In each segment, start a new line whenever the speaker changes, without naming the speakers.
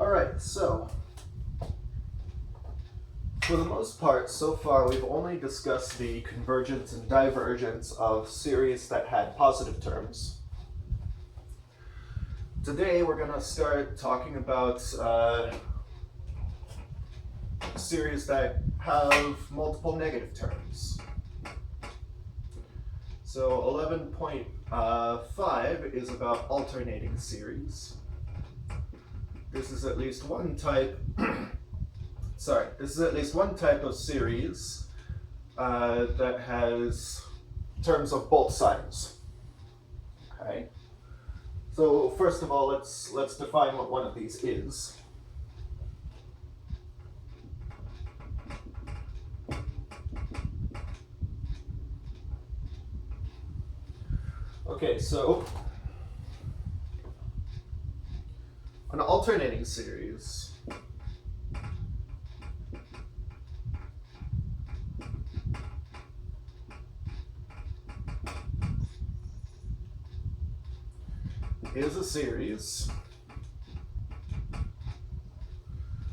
Alright, so for the most part, so far we've only discussed the convergence and divergence of series that had positive terms. Today we're going to start talking about series that have multiple negative terms. So 11.5 is about alternating series. This is at least one type this is at least one type of series that has terms of both signs. Okay. So first of all, let's define what one of these is. Okay, so an alternating series is a series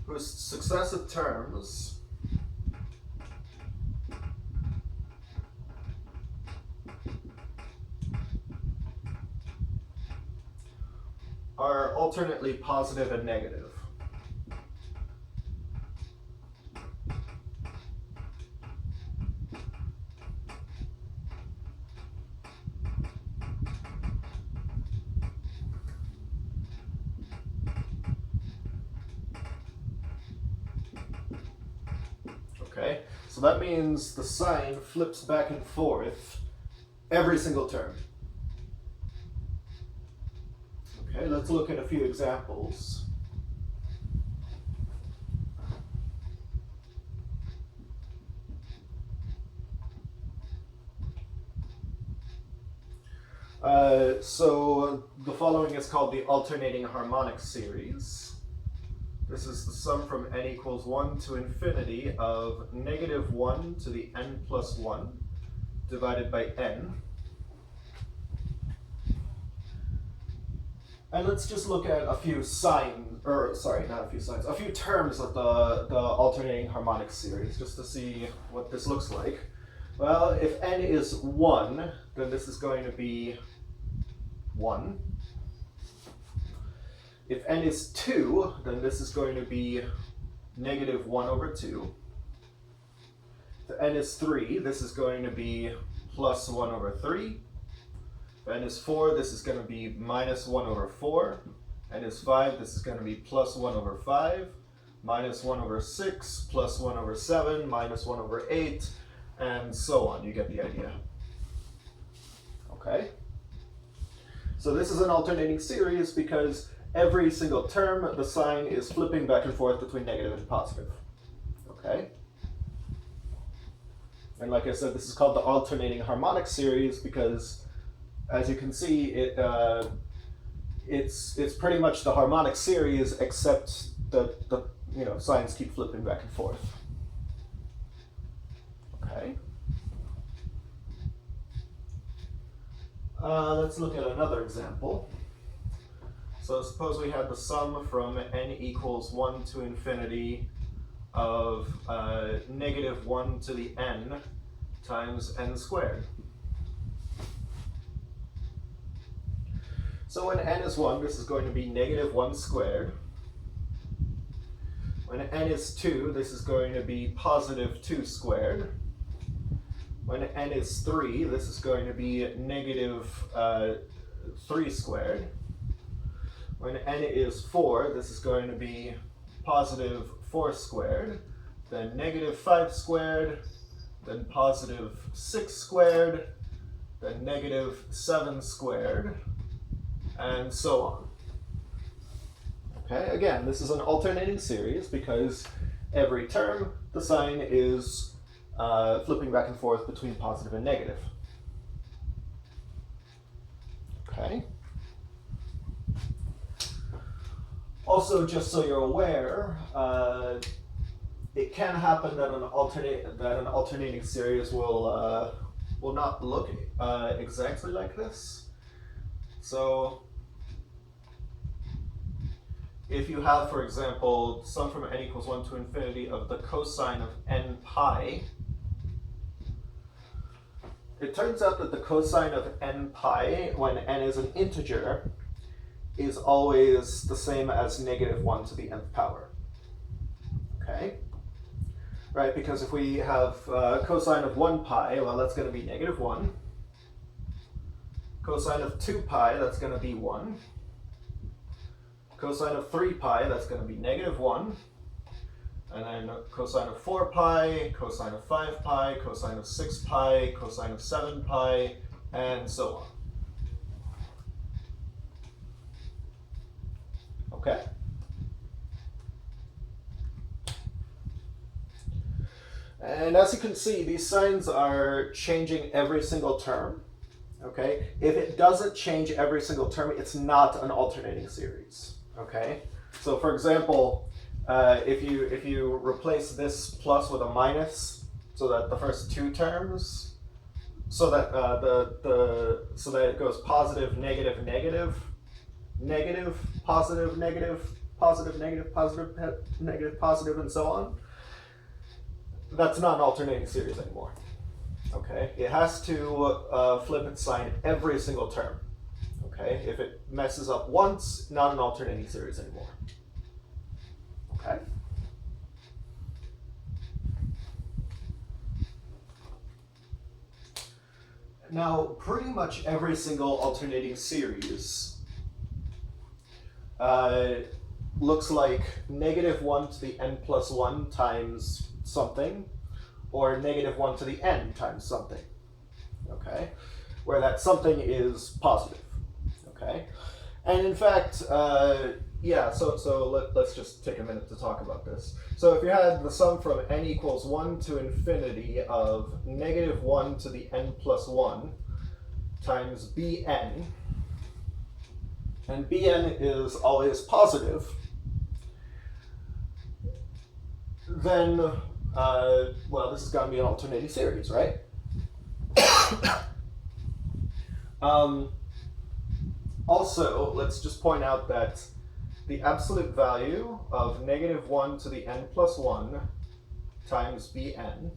whose successive terms are alternately positive and negative. Okay, so that means the sign flips back and forth every single term. Okay, let's look at a few examples. So the following is called the alternating harmonic series. This is the sum from n equals 1 to infinity of -1 to the n plus 1 divided by n. And let's just look at a few a few terms of the alternating harmonic series, just to see what this looks like. Well, if n is 1, then this is going to be 1. If n is 2, then this is going to be -1 over 2. If n is 3, this is going to be +1 over 3. If n is 4, this is going to be -1 over 4. N is 5, this is going to be +1 over 5, -1 over 6, +1 over 7, -1 over 8, and so on. You get the idea. Okay? So this is an alternating series because every single term, the sign is flipping back and forth between negative and positive. Okay? And like I said, this is called the alternating harmonic series because, as you can see, it's pretty much the harmonic series, except the signs keep flipping back and forth. Okay. Let's look at another example. So suppose we have the sum from n equals 1 to infinity of -1 to the n times n squared. So when n is 1, this is going to be -1 squared. When n is 2, this is going to be +2 squared. When n is 3, this is going to be -3 squared. When n is 4, this is going to be +4 squared, then -5 squared, then +6 squared, then -7 squared, and so on. Okay, again, this is an alternating series because every term, the sign is flipping back and forth between positive and negative. Okay. Also, just so you're aware, it can happen that an alternating series will not look exactly like this. So if you have, for example, sum from n equals 1 to infinity of the cosine of n pi, it turns out that the cosine of n pi, when n is an integer, is always the same as negative 1 to the nth power. Okay? Right, because if we have cosine of 1 pi, well, that's going to be negative 1. Cosine of 2 pi, that's going to be 1. Cosine of 3 pi, that's going to be negative 1. And then cosine of 4 pi, cosine of 5 pi, cosine of 6 pi, cosine of 7 pi, and so on. Okay? And as you can see, these signs are changing every single term. Okay? If it doesn't change every single term, it's not an alternating series. Okay? So for example, if you replace this plus with a minus, so that the first two terms, so that so that it goes positive, negative, negative, negative, positive, negative, positive, negative, positive, negative, positive, and so on. That's not an alternating series anymore. Okay, it has to flip its sign every single term. Okay, if it messes up once, not an alternating series anymore. Okay. Now, pretty much every single alternating series looks like negative 1 to the n plus 1 times something, or negative 1 to the n times something, okay? Where that something is positive, okay? And in fact, yeah, so let's just take a minute to talk about this. So if you had the sum from n equals 1 to infinity of negative 1 to the n plus 1 times bn, and bn is always positive, then, well, this is going to be an alternating series, right? Also, let's just point out that the absolute value of negative 1 to the n plus 1 times bn,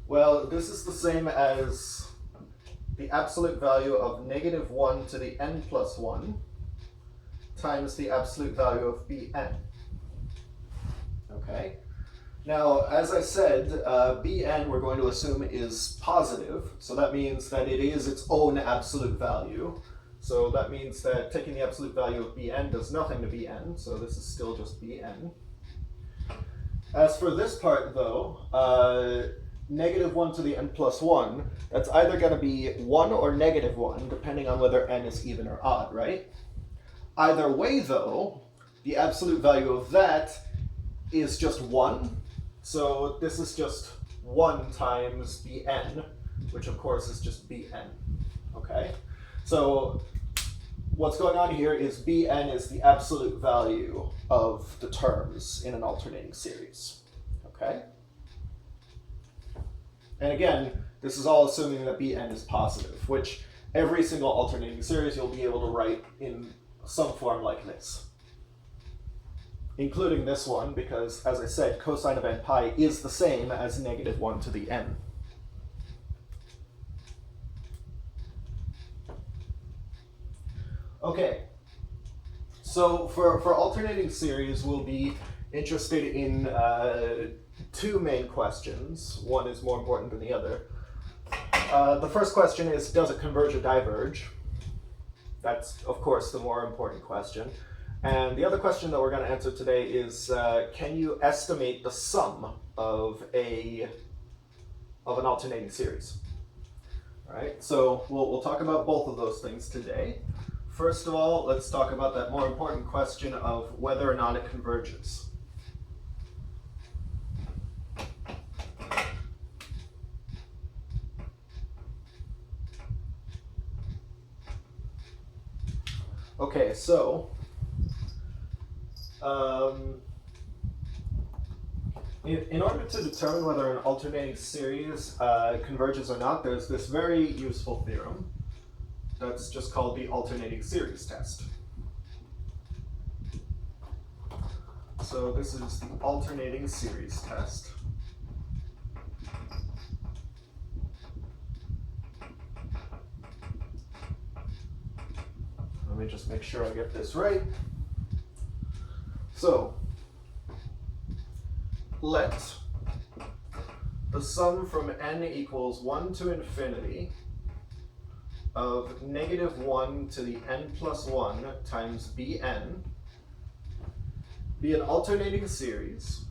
well, this is the same as the absolute value of negative 1 to the n plus 1 times the absolute value of bn. Okay? Now, as I said, bn we're going to assume is positive, so that means that it is its own absolute value. So that means that taking the absolute value of bn does nothing to bn, so this is still just bn. As for this part, though, negative 1 to the n plus 1, that's either going to be 1 or negative 1, depending on whether n is even or odd, right? Either way, though, the absolute value of that is just 1. So this is just 1 times bn, which of course is just bn. Okay? So what's going on here is bn is the absolute value of the terms in an alternating series. Okay? And again, this is all assuming that bn is positive, which every single alternating series you'll be able to write in some form like this. Including this one, because, as I said, cosine of n pi is the same as negative 1 to the n. Okay, so for alternating series, we'll be interested in two main questions. One is more important than the other. The first question is, does it converge or diverge? That's, of course, the more important question. And the other question that we're going to answer today is, can you estimate the sum of an alternating series? All right, so we'll talk about both of those things today. First of all, let's talk about that more important question of whether or not it converges. Okay, so in order to determine whether an alternating series converges or not, there's this very useful theorem that's just called the alternating series test. So this is the alternating series test. Let me just make sure I get this right. So, let the sum from n equals 1 to infinity of negative 1 to the n plus 1 times bn be an alternating series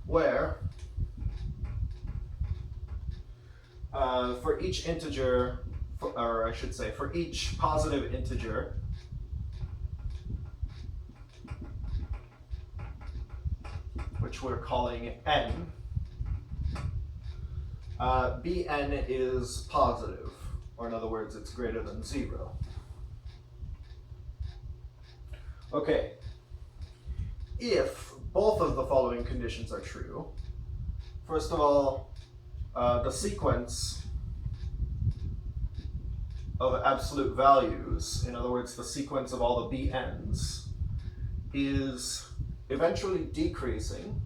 where for each integer, or I should say for each positive integer, which we're calling n, bn is positive, or in other words, it's greater than 0. Okay, if both of the following conditions are true, first of all, the sequence of absolute values, in other words, the sequence of all the bn's, is eventually decreasing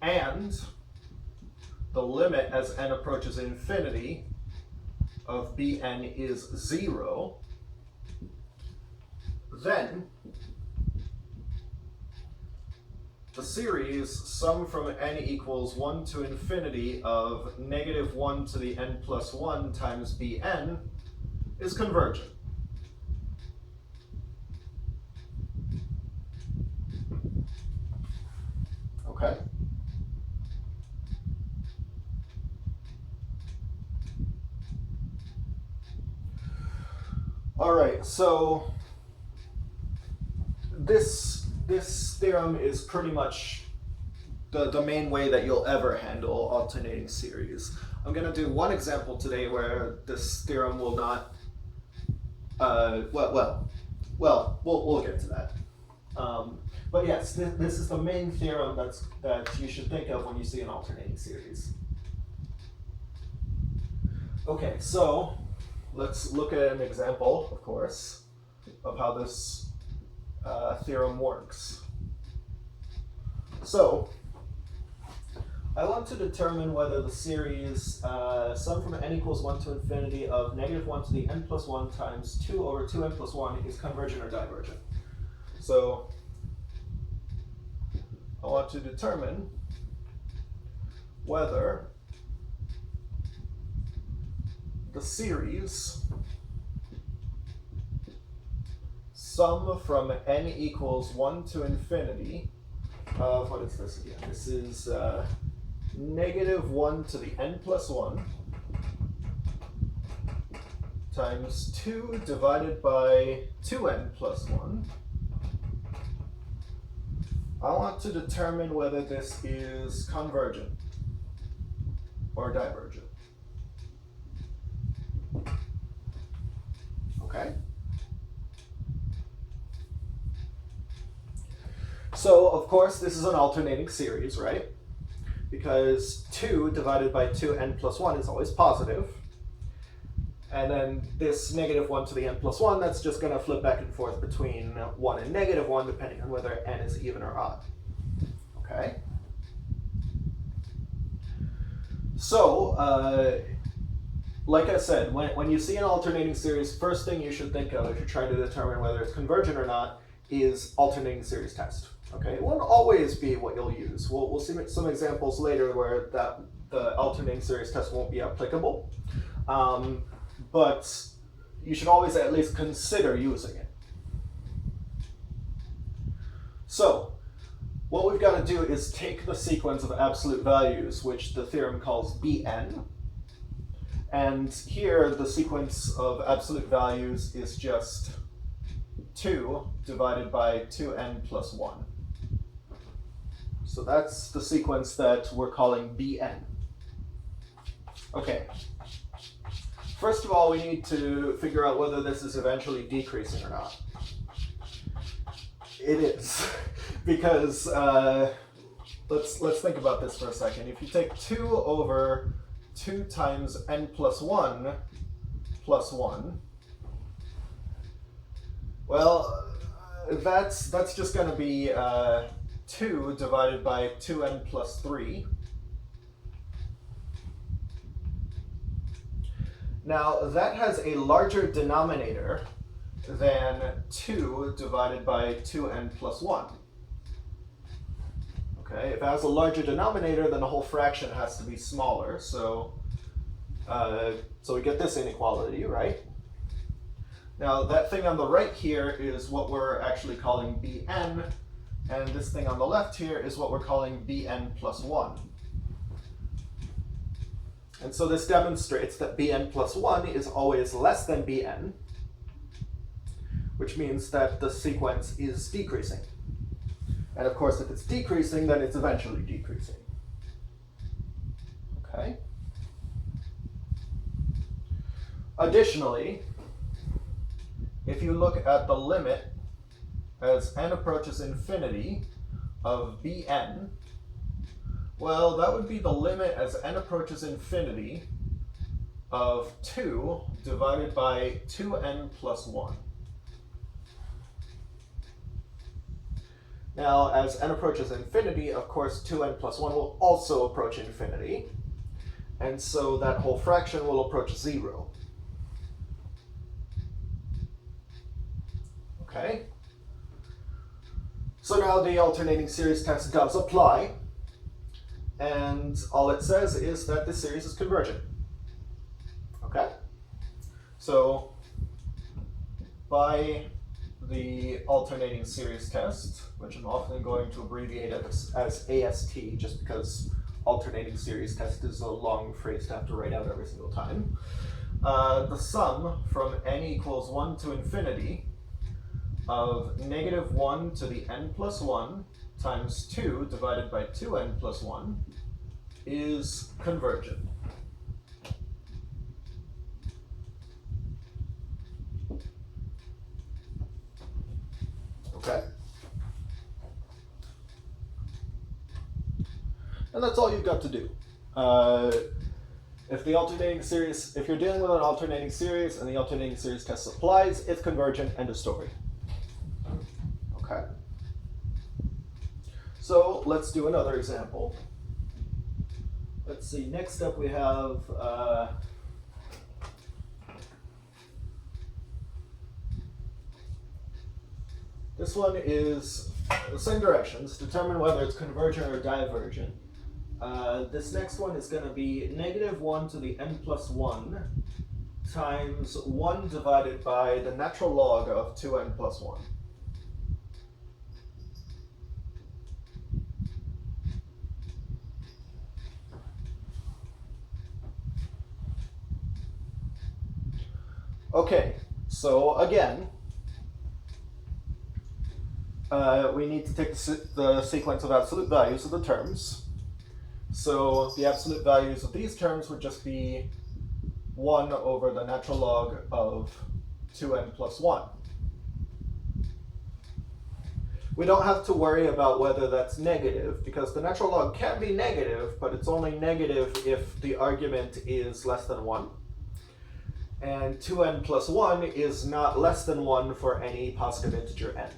and the limit as n approaches infinity of bn is 0, then the series sum from n equals 1 to infinity of negative 1 to the n plus 1 times bn is convergent. Okay? All right, so this theorem is pretty much the main way that you'll ever handle alternating series. I'm going to do one example today where this theorem will not, we'll get to that. But yes, this is the main theorem that you should think of when you see an alternating series. Okay, so let's look at an example, of course, of how this theorem works. So, I want to determine whether the series sum from n equals 1 to infinity of negative 1 to the n plus 1 times 2 over 2n plus 1 is convergent or divergent. So, I want to determine whether the series sum from n equals 1 to infinity of, what is this again? This is negative 1 to the n plus 1 times 2 divided by 2n plus 1. I want to determine whether this is convergent or divergent. Okay? So, of course, this is an alternating series, right? Because 2 divided by 2n plus 1 is always positive. And then this negative 1 to the n plus 1, that's just going to flip back and forth between 1 and negative 1, depending on whether n is even or odd. Okay? So, like I said, when you see an alternating series, first thing you should think of if you're trying to determine whether it's convergent or not is alternating series test. Okay, it won't always be what you'll use. We'll see some examples later where the alternating series test won't be applicable, but you should always at least consider using it. So, what we've got to do is take the sequence of absolute values, which the theorem calls Bn, and here the sequence of absolute values is just 2 divided by 2n plus 1. So that's the sequence that we're calling Bn. Okay. First of all, we need to figure out whether this is eventually decreasing or not. It is, because let's think about this for a second. If you take 2 over 2 times n plus 1 plus 1, well, that's just going to be 2 divided by 2n plus 3. Now, that has a larger denominator than 2 divided by 2n plus 1. Okay, if it has a larger denominator, then the whole fraction has to be smaller. So we get this inequality, right? Now, that thing on the right here is what we're actually calling Bn, and this thing on the left here is what we're calling Bn plus 1. And so this demonstrates that Bn plus 1 is always less than Bn, which means that the sequence is decreasing. And of course, if it's decreasing, then it's eventually decreasing. Okay? Additionally, if you look at the limit as n approaches infinity of Bn, well, that would be the limit as n approaches infinity of 2 divided by 2n plus 1. Now, as n approaches infinity, of course, 2n plus 1 will also approach infinity, and so that whole fraction will approach 0. Okay? So now the alternating series test does apply, and all it says is that the series is convergent. Okay? So, by the alternating series test, which I'm often going to abbreviate as AST, just because alternating series test is a long phrase to have to write out every single time. The sum from n equals 1 to infinity of negative 1 to the n plus 1 times 2 divided by 2n plus 1 is convergent. Okay? And that's all you've got to do. If you're dealing with an alternating series and the alternating series test applies, it's convergent, end of story. Okay? So let's do another example. Let's see, next up we have this one is the same directions. Determine whether it's convergent or divergent. This next one is going to be negative 1 to the n plus 1 times 1 divided by the natural log of 2n plus 1. Okay, so again, we need to take the sequence of absolute values of the terms. So the absolute values of these terms would just be 1 over the natural log of 2n plus 1. We don't have to worry about whether that's negative, because the natural log can be negative, but it's only negative if the argument is less than 1. And 2n plus 1 is not less than 1 for any positive integer n.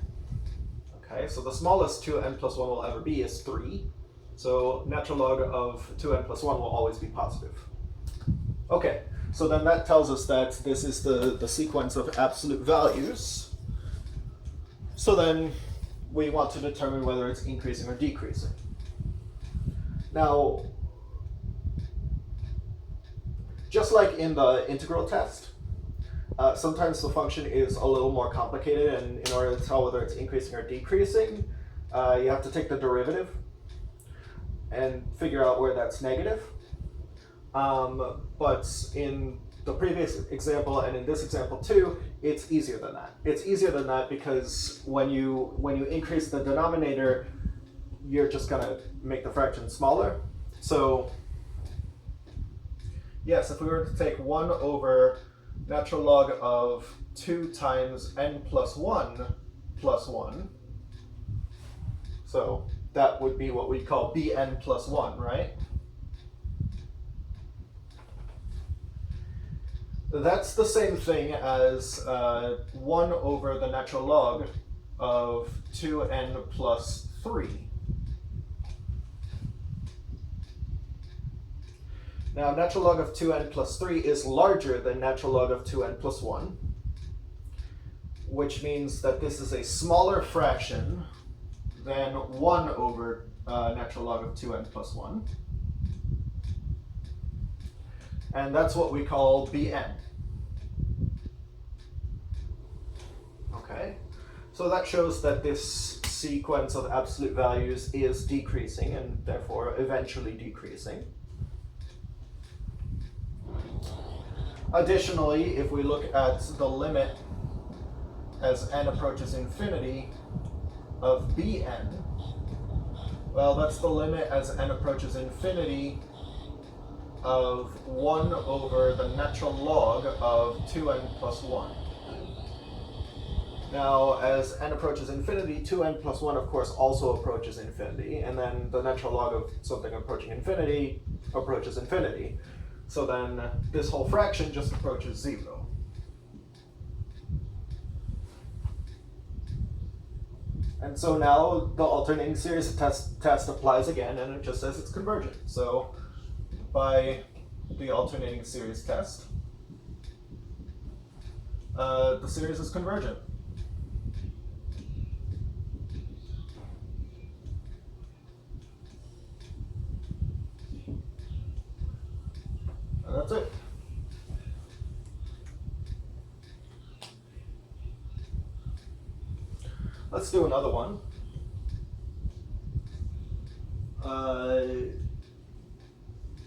Okay, so the smallest 2n plus 1 will ever be is 3. So natural log of 2n plus 1 will always be positive. Okay, so then that tells us that this is the sequence of absolute values. So then we want to determine whether it's increasing or decreasing. Now, just like in the integral test, sometimes the function is a little more complicated, and in order to tell whether it's increasing or decreasing, you have to take the derivative and figure out where that's negative. But in the previous example and in this example too, it's easier than that. It's easier than that because when you increase the denominator, you're just gonna make the fraction smaller. So Yes, if we were to take 1 over natural log of 2 times n plus 1 plus 1, so that would be what we call bn plus 1, right? That's the same thing as 1 over the natural log of 2n plus 3. Now, natural log of 2n plus 3 is larger than natural log of 2n plus 1, which means that this is a smaller fraction than 1 over natural log of 2n plus 1. And that's what we call bn. Okay, so that shows that this sequence of absolute values is decreasing and therefore eventually decreasing. Additionally, if we look at the limit as n approaches infinity of bn, well, that's the limit as n approaches infinity of 1 over the natural log of 2n plus 1. Now, as n approaches infinity, 2n plus 1, of course, also approaches infinity, and then the natural log of something approaching infinity approaches infinity. So then this whole fraction just approaches 0. And so now the alternating series test applies again, and it just says it's convergent. So by the alternating series test, the series is convergent. And that's it. Let's do another one.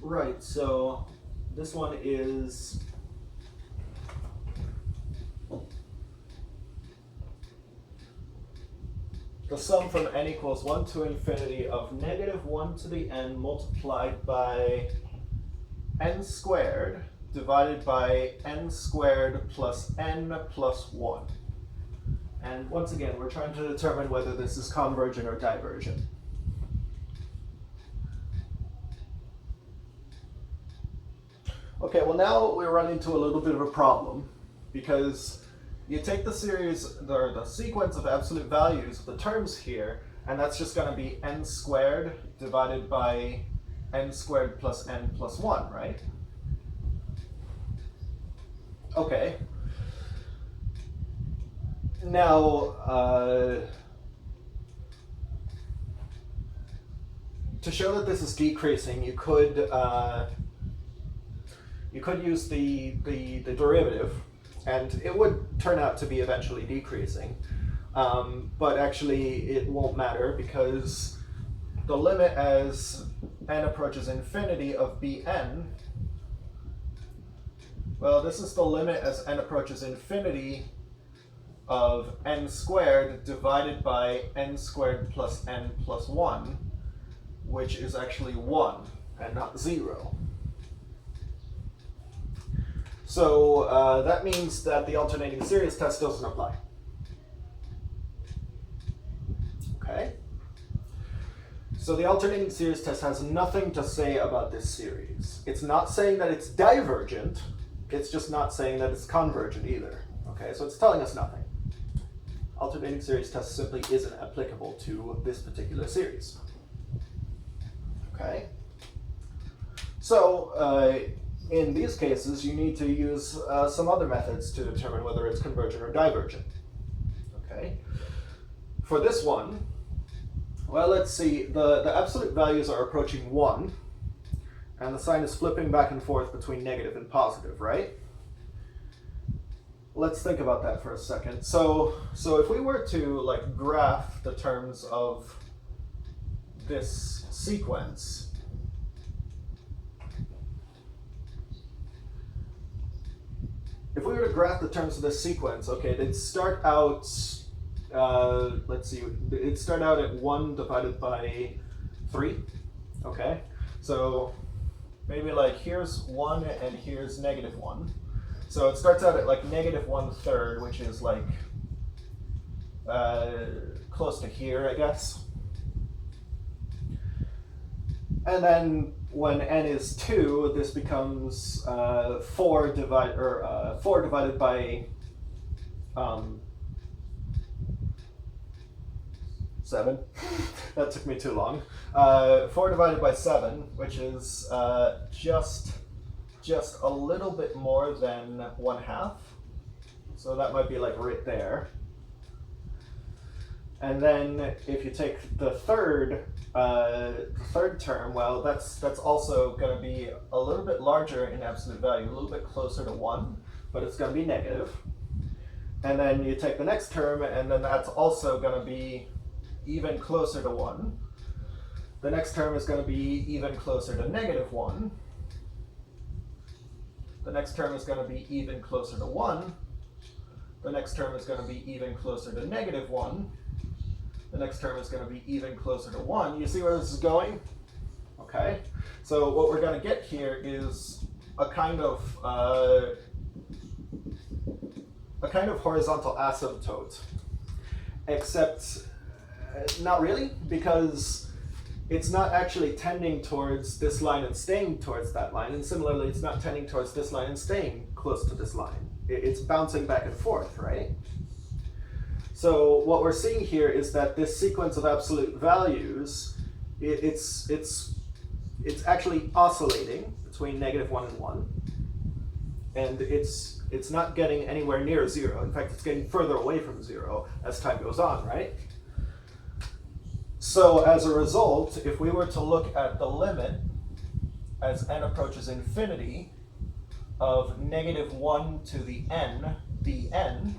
Right, so this one is the sum from n equals 1 to infinity of negative 1 to the n multiplied by n squared divided by n squared plus n plus 1. And once again, we're trying to determine whether this is convergent or divergent. Okay, well now we run into a little bit of a problem, because you take the series, or the sequence of absolute values of the terms here, and that's just going to be n squared divided by n squared plus n plus 1, right? Okay. Now, to show that this is decreasing, you could use the derivative, and it would turn out to be eventually decreasing. But actually, it won't matter, because the limit as n approaches infinity of bn, well, this is the limit as n approaches infinity of n squared divided by n squared plus n plus 1, which is actually 1 and not 0. So that means that the alternating series test doesn't apply. Okay? So the alternating series test has nothing to say about this series. It's not saying that it's divergent, it's just not saying that it's convergent either. Okay, so it's telling us nothing. Alternating series test simply isn't applicable to this particular series. Okay? So, in these cases, you need to use some other methods to determine whether it's convergent or divergent. Okay? For this one, well, let's see, the absolute values are approaching 1, and the sign is flipping back and forth between negative and positive, right? Let's think about that for a second. So if we were to like graph the terms of this sequence, if we were to graph the terms of this sequence, okay, they'd start out, let's see, it'd start out at 1 divided by 3, okay? So maybe like here's 1 and here's -1. So it starts out at like -1/3, which is like close to here, I guess. And then when n is 2, this becomes 4 divided by 7. That took me too long. 4 divided by 7, which is just a little bit more than 1/2. So that might be like right there. And then if you take the third term, well, that's also going to be a little bit larger in absolute value, a little bit closer to 1, but it's going to be negative. And then you take the next term, and then that's also going to be even closer to 1. The next term is going to be even closer to -1. The next term is going to be even closer to 1. The next term is going to be even closer to -1. The next term is going to be even closer to 1. You see where this is going? Okay. So what we're going to get here is a kind of horizontal asymptote, except not really, because it's not actually tending towards this line and staying towards that line, and similarly it's not tending towards this line and staying close to this line. It's bouncing back and forth, right? So what we're seeing here is that this sequence of absolute values, it's actually oscillating between -1 and 1, and it's not getting anywhere near 0. In fact, it's getting further away from 0 as time goes on, right? So as a result, if we were to look at the limit as n approaches infinity of -1 to the n dn,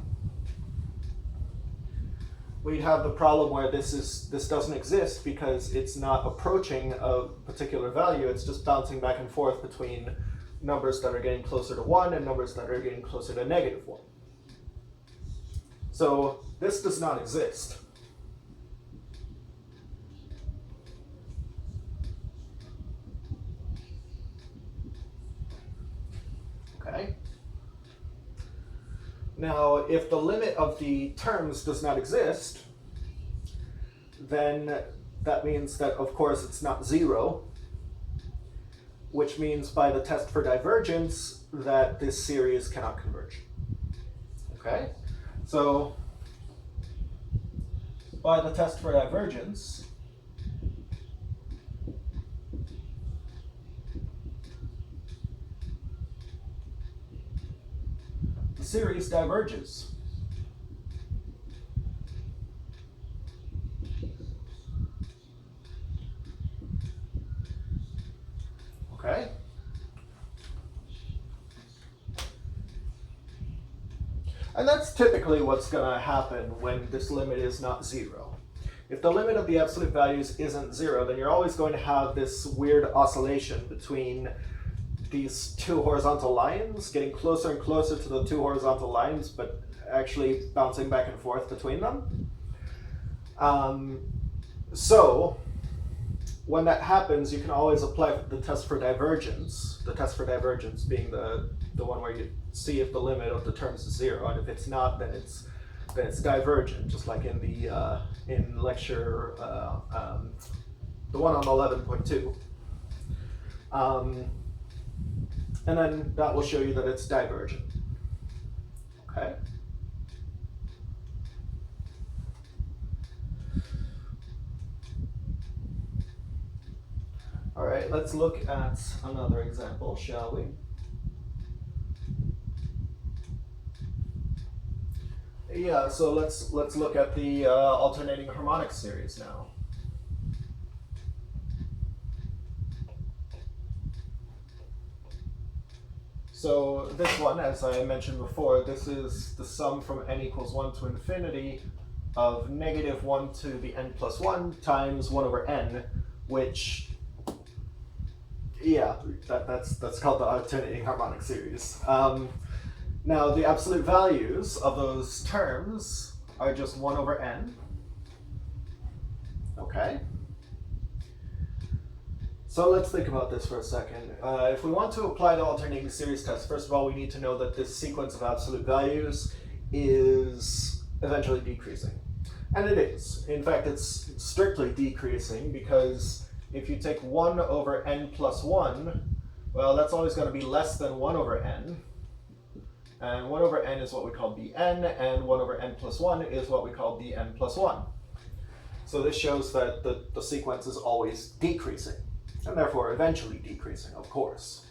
we'd have the problem where this doesn't exist because it's not approaching a particular value. It's just bouncing back and forth between numbers that are getting closer to 1 and numbers that are getting closer to -1. So this does not exist. Okay. Now, if the limit of the terms does not exist, then that means that, of course, it's not 0, which means by the test for divergence that this series cannot converge. Okay? So, by the test for divergence, the series diverges. Okay? And that's typically what's going to happen when this limit is not 0. If the limit of the absolute values isn't 0, then you're always going to have this weird oscillation between these two horizontal lines, getting closer and closer to the two horizontal lines, but actually bouncing back and forth between them. So when that happens, you can always apply the test for divergence. The test for divergence being the one where you see if the limit of the terms is 0, and if it's not, then it's divergent, just like in the in lecture the one on 11.2. And then that will show you that it's divergent. Okay. All right, let's look at another example, shall we? Yeah, so let's look at the alternating harmonic series now. So this one, as I mentioned before, this is the sum from n equals 1 to infinity of -1 to the n plus 1 times 1 over n, which, yeah, that's called the alternating harmonic series. Now, the absolute values of those terms are just 1 over n. Okay. So let's think about this for a second. If we want to apply the alternating series test, first of all, we need to know that this sequence of absolute values is eventually decreasing. And it is. In fact, it's strictly decreasing because if you take 1 over n plus 1, well, that's always going to be less than 1 over n. And 1 over n is what we call bn, and 1 over n plus 1 is what we call bn plus 1. So this shows that the sequence is always decreasing, and therefore eventually decreasing, of course.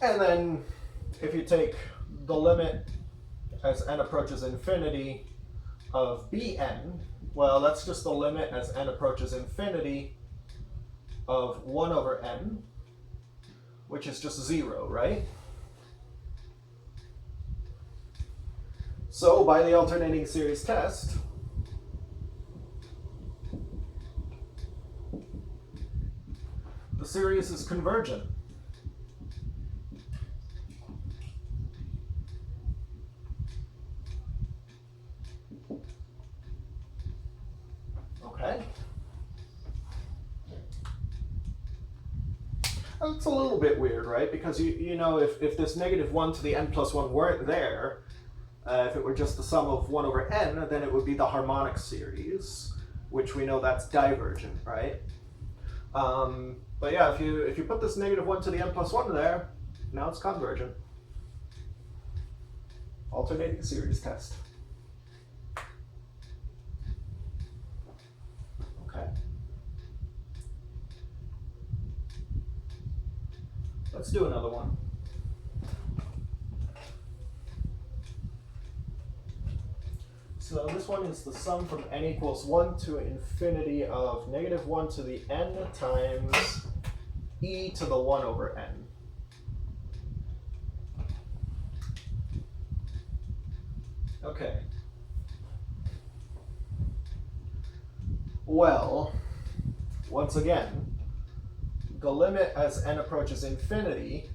And then if you take the limit as n approaches infinity of bn, well, that's just the limit as n approaches infinity of 1 over n, which is just 0, right? So by the alternating series test, the series is convergent. Okay. That's a little bit weird, right? Because you know, if this negative 1 to the n plus 1 weren't there, if it were just the sum of 1 over n, then it would be the harmonic series, which we know that's divergent, right? But yeah, if you put this negative 1 to the n plus 1 there, now it's convergent. Alternating series test. Okay. Let's do another one. So this one is the sum from n equals 1 to infinity of negative 1 to the n times e to the 1 over n. Okay. Well, once again, the limit as n approaches infinity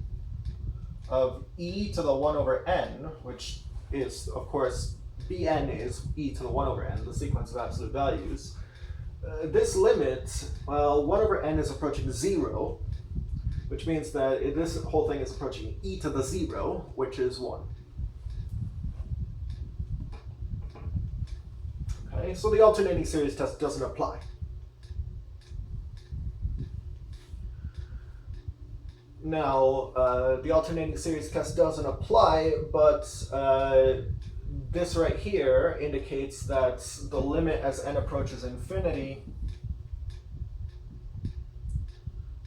of e to the 1 over n, which is, of course, bn is e to the 1 over n, the sequence of absolute values. This limit, well, 1 over n is approaching 0, which means that this whole thing is approaching e to the 0, which is 1. Okay, so the alternating series test doesn't apply. Now, the alternating series test doesn't apply, but this right here indicates that the limit as n approaches infinity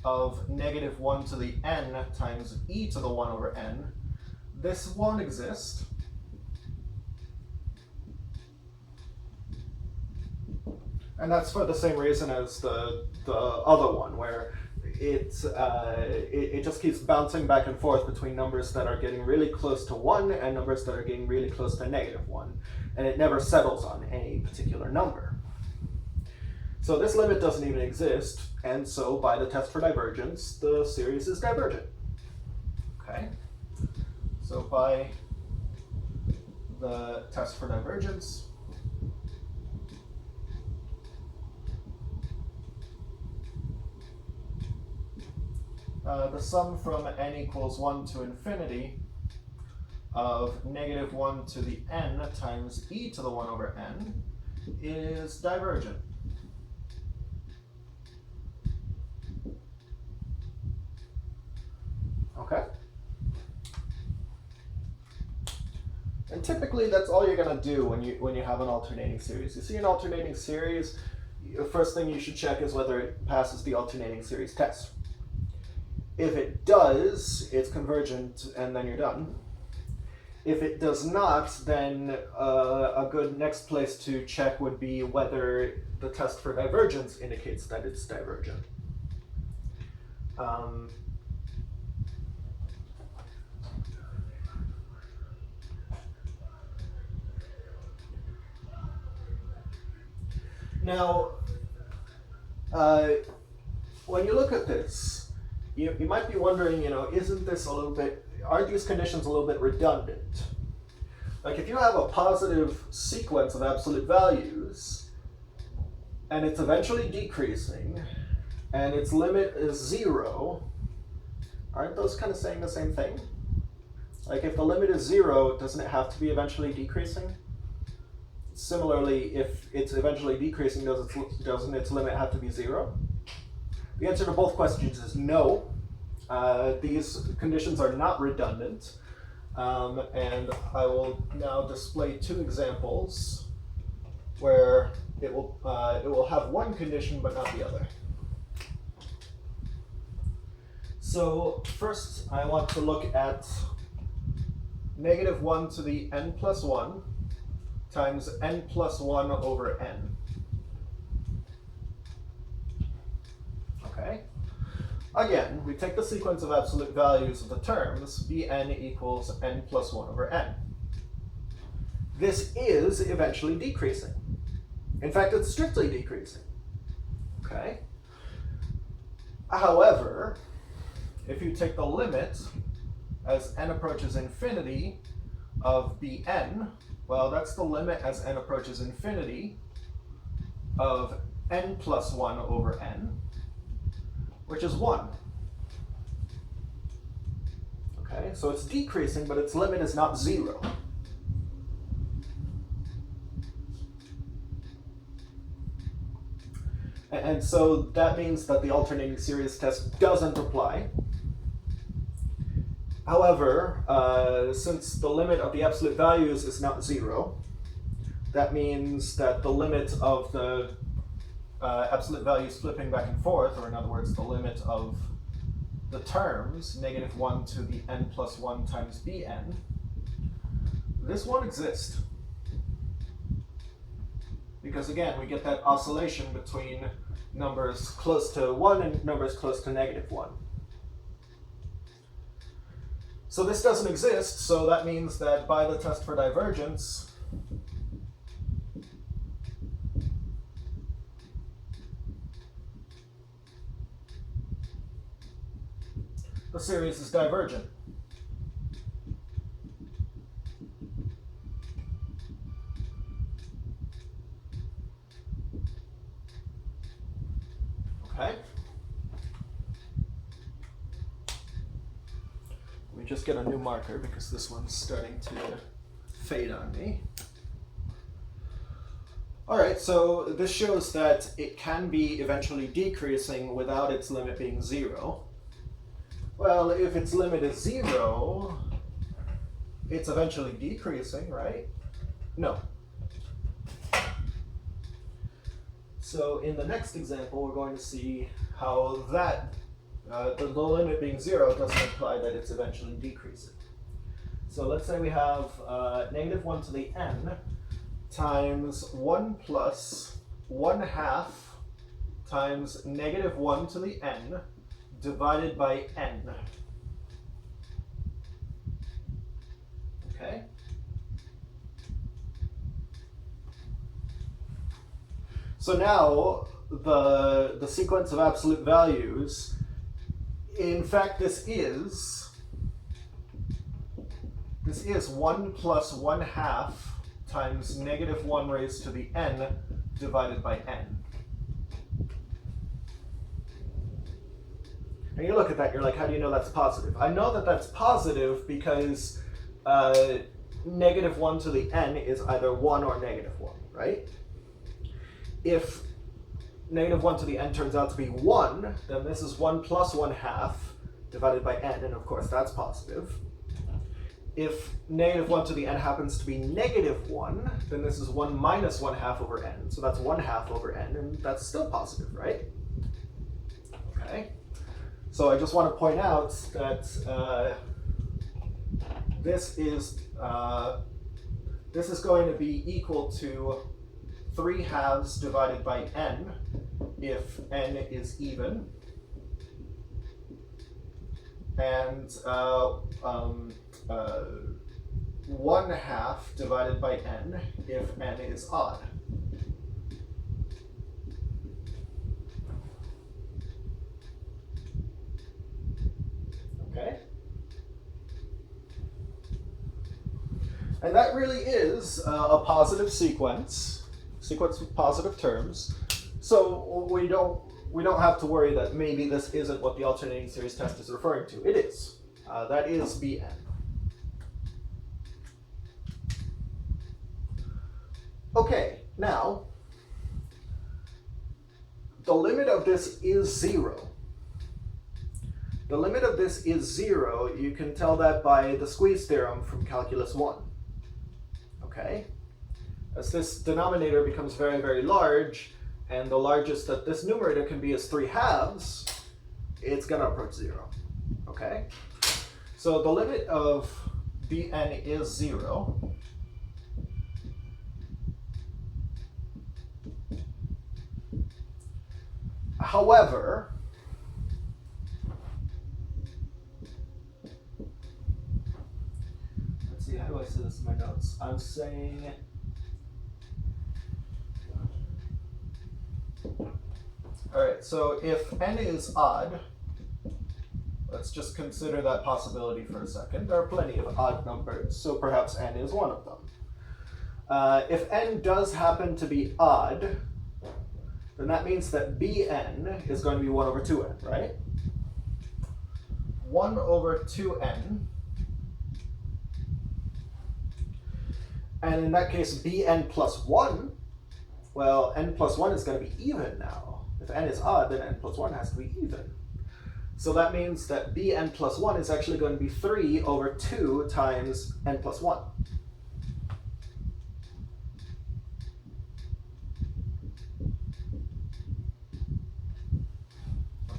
of negative 1 to the n times e to the 1 over n, this won't exist. And that's for the same reason as the other one, where it just keeps bouncing back and forth between numbers that are getting really close to 1 and numbers that are getting really close to negative 1. And it never settles on any particular number. So this limit doesn't even exist, and so by the test for divergence, the series is divergent. Okay? So by the test for divergence, the sum from n equals 1 to infinity of negative 1 to the n times e to the 1 over n is divergent. Okay? And typically that's all you're going to do when you have an alternating series. You see an alternating series, the first thing you should check is whether it passes the alternating series test. If it does, it's convergent, and then you're done. If it does not, then a good next place to check would be whether the test for divergence indicates that it's divergent. Now, when you look at this, you might be wondering, isn't this a little bit, are these conditions a little bit redundant? Like if you have a positive sequence of absolute values, and it's eventually decreasing, and its limit is 0, aren't those kind of saying the same thing? Like if the limit is 0, doesn't it have to be eventually decreasing? Similarly, if it's eventually decreasing, doesn't its limit have to be 0? The answer to both questions is no. These conditions are not redundant. And I will now display two examples where it will have one condition but not the other. So first I want to look at -1 to the n plus 1 times n plus 1 over n. Okay. Again, we take the sequence of absolute values of the terms, Bn equals n plus 1 over n. This is eventually decreasing. In fact, it's strictly decreasing. Okay? However, if you take the limit as n approaches infinity of Bn, well, that's the limit as n approaches infinity of n plus 1 over n, which is 1. Okay, so it's decreasing, but its limit is not 0. And so that means that the alternating series test doesn't apply. However, since the limit of the absolute values is not 0, that means that the limit of the absolute values flipping back and forth, or in other words, the limit of the terms, -1 to the n plus 1 times Bn, this won't exist. Because again, we get that oscillation between numbers close to 1 and numbers close to -1. So this doesn't exist, so that means that by the test for divergence, the series is divergent. Okay. Let me just get a new marker because this one's starting to fade on me. All right, so this shows that it can be eventually decreasing without its limit being 0. Well, if its limit is 0, it's eventually decreasing, right? No. So in the next example, we're going to see how that, the limit being 0 doesn't imply that it's eventually decreasing. So let's say we have -1 to the n times 1 plus 1/2 times -1 to the n divided by n. Okay? So now the sequence of absolute values, in fact this is 1 plus 1/2 times -1 raised to the n divided by n. And you look at that, you're like, how do you know that's positive? I know that that's positive because -1 to the n is either 1 or -1, right? If -1 to the n turns out to be 1, then this is 1 plus 1/2 divided by n, and of course that's positive. If -1 to the n happens to be -1, then this is 1 minus 1/2 over n, so that's 1/2 over n, and that's still positive, right? Okay. So I just want to point out that this is going to be equal to 3/2 divided by n if n is even, and 1/2 divided by n if n is odd. Okay? And that really is a positive sequence with positive terms. So we don't have to worry that maybe this isn't what the alternating series test is referring to. It is. That is Bn. Okay, now the limit of this is 0. The limit of this is 0. You can tell that by the squeeze theorem from Calculus 1. Okay? As this denominator becomes very, very large, and the largest that this numerator can be is 3/2, it's going to approach 0. Okay? So the limit of Bn is 0. However, let's see, how do I say this in my notes? I'm saying, all right, so if n is odd, let's just consider that possibility for a second. There are plenty of odd numbers, so perhaps n is one of them. If n does happen to be odd, then that means that Bn is going to be 1 over 2n, right? 1 over 2n. And in that case, Bn plus 1, well, n plus 1 is going to be even now. If n is odd, then n plus 1 has to be even. So that means that Bn plus 1 is actually going to be 3 over 2 times n plus 1.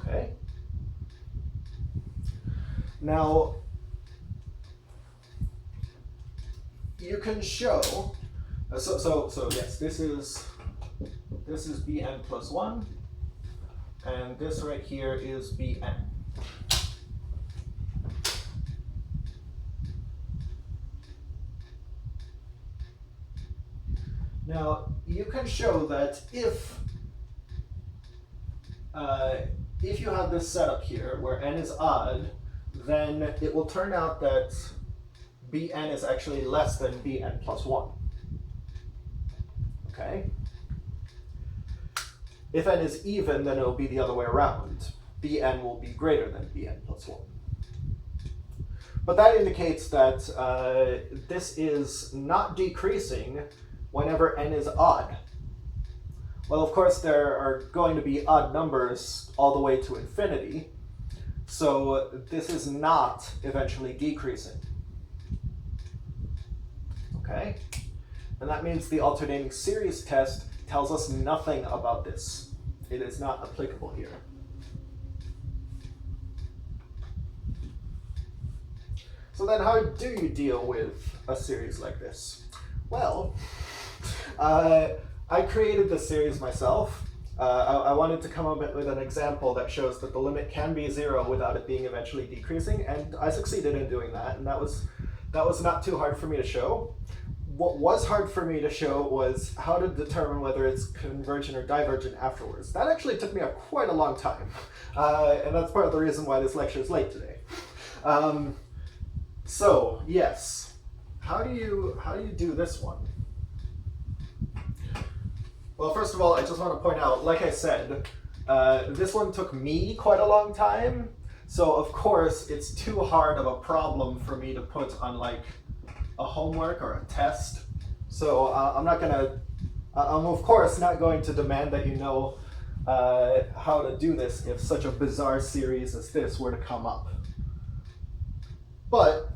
Okay. Now, you can show, so yes, this is Bn plus 1, and this right here is Bn. Now, you can show that if you have this setup here where n is odd, then it will turn out that Bn is actually less than Bn plus 1. Okay? If n is even, then it will be the other way around. Bn will be greater than Bn plus 1. But that indicates that this is not decreasing whenever n is odd. Well, of course, there are going to be odd numbers all the way to infinity, so this is not eventually decreasing. Okay? And that means the alternating series test tells us nothing about this. It is not applicable here. So then how do you deal with a series like this? Well, I created this series myself. I wanted to come up with an example that shows that the limit can be 0 without it being eventually decreasing, and I succeeded in doing that, and that was not too hard for me to show. What was hard for me to show was how to determine whether it's convergent or divergent afterwards. That actually took me quite a long time, and that's part of the reason why this lecture is late today. So yes, how do you do this one? Well, first of all, I just want to point out, like I said, this one took me quite a long time, so of course it's too hard of a problem for me to put on like a homework or a test. So I'm of course not going to demand that you know how to do this if such a bizarre series as this were to come up. But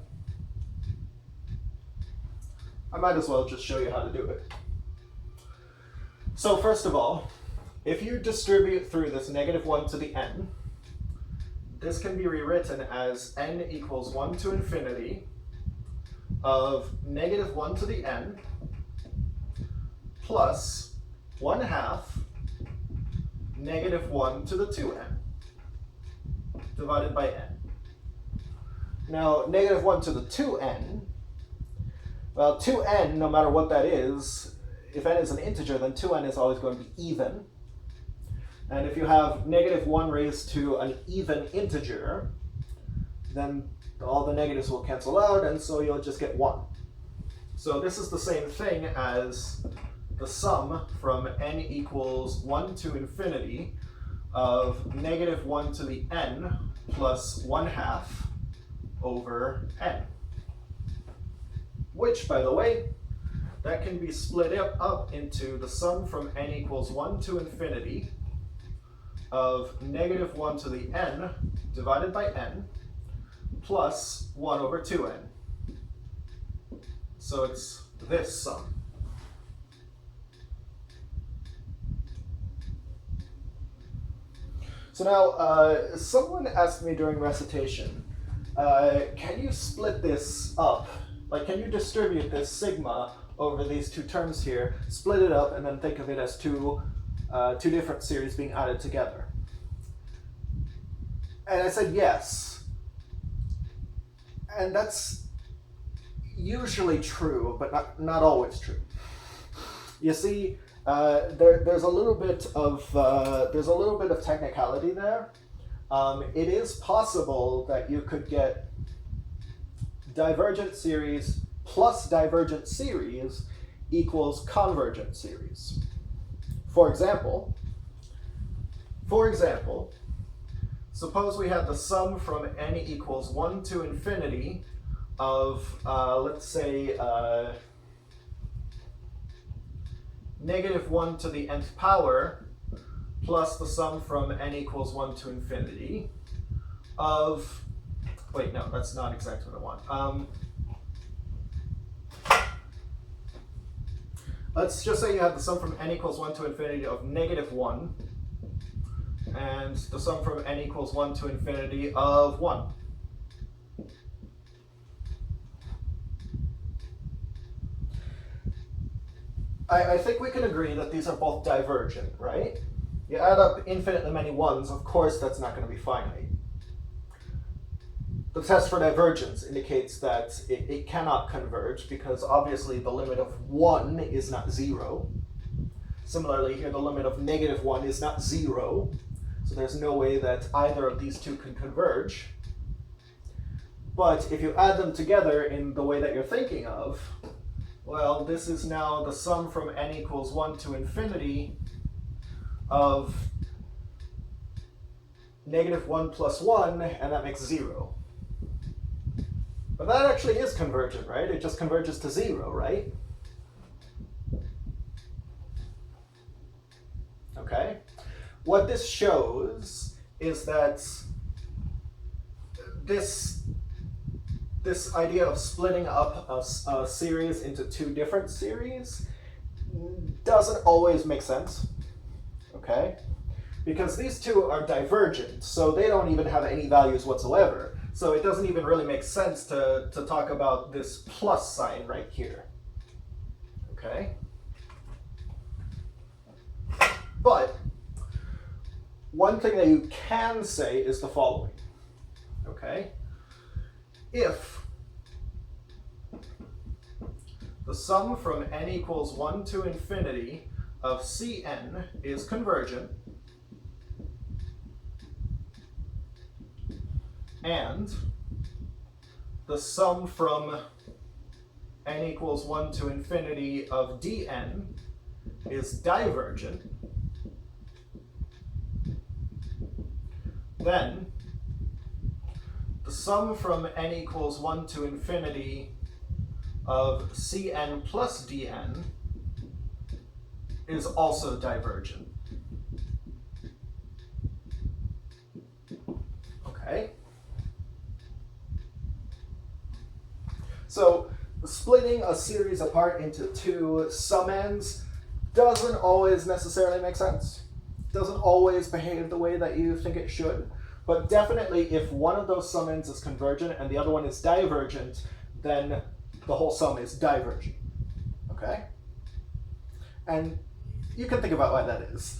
I might as well just show you how to do it. So first of all, if you distribute through this -1 to the n, this can be rewritten as n equals 1 to infinity of -1 to the n plus 1/2 -1 to the 2n divided by n. Now, -1 to the 2n, well, 2n, no matter what that is, if n is an integer, then 2n is always going to be even. And if you have -1 raised to an even integer, then all the negatives will cancel out, and so you'll just get 1. So this is the same thing as the sum from n equals 1 to infinity of negative 1 to the n plus 1/2 over n. Which, by the way, that can be split up into the sum from n equals 1 to infinity of negative 1 to the n divided by n plus 1 over 2n. So it's this sum. So now, someone asked me during recitation, can you split this up? Like, can you distribute this sigma over these two terms here, split it up, and then think of it as two different series being added together? And I said yes. And that's usually true, but not always true. You see, there's a little bit of technicality there. It is possible that you could get divergent series plus divergent series equals convergent series. For example, suppose we had the sum from n equals 1 to infinity of, let's say, negative 1 to the nth power plus the sum from n equals 1 to infinity of, wait, no, that's not exactly what I want. Let's just say you have the sum from n equals 1 to infinity of negative 1 and the sum from n equals 1 to infinity of 1. I think we can agree that these are both divergent, right? You add up infinitely many ones, of course that's not going to be finite. The test for divergence indicates that it cannot converge because obviously the limit of 1 is not 0. Similarly, here the limit of negative 1 is not 0. So there's no way that either of these two can converge. But if you add them together in the way that you're thinking of, well, this is now the sum from n equals 1 to infinity of negative 1 plus 1, and that makes 0. But that actually is convergent, right? It just converges to 0, right? Okay. What this shows is that this idea of splitting up a series into two different series doesn't always make sense, okay? Because these two are divergent, so they don't even have any values whatsoever. So it doesn't even really make sense to talk about this plus sign right here, okay? But one thing that you can say is the following, okay? If the sum from n equals 1 to infinity of Cn is convergent, and the sum from n equals 1 to infinity of Dn is divergent, then the sum from n equals 1 to infinity of Cn plus Dn is also divergent. Okay? So splitting a series apart into two summands doesn't always necessarily make sense. Doesn't always behave the way that you think it should. But definitely if one of those summands is convergent and the other one is divergent, then the whole sum is divergent. Okay? And you can think about why that is.